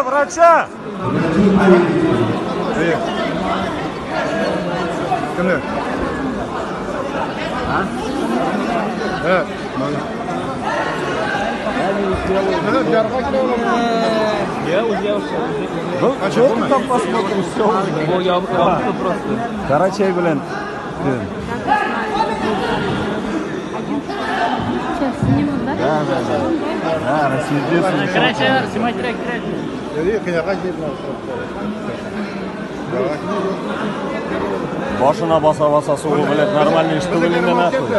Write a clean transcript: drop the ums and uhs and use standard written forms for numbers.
Врача! Kimdir? Ha? Evet. Что там посмотрим? Карачай, блин. Сейчас сниму, да? Да, рассердился. Карачай, снимать трек. Boshina bosa suvi bilan normalniy ishni bilan nima qildi?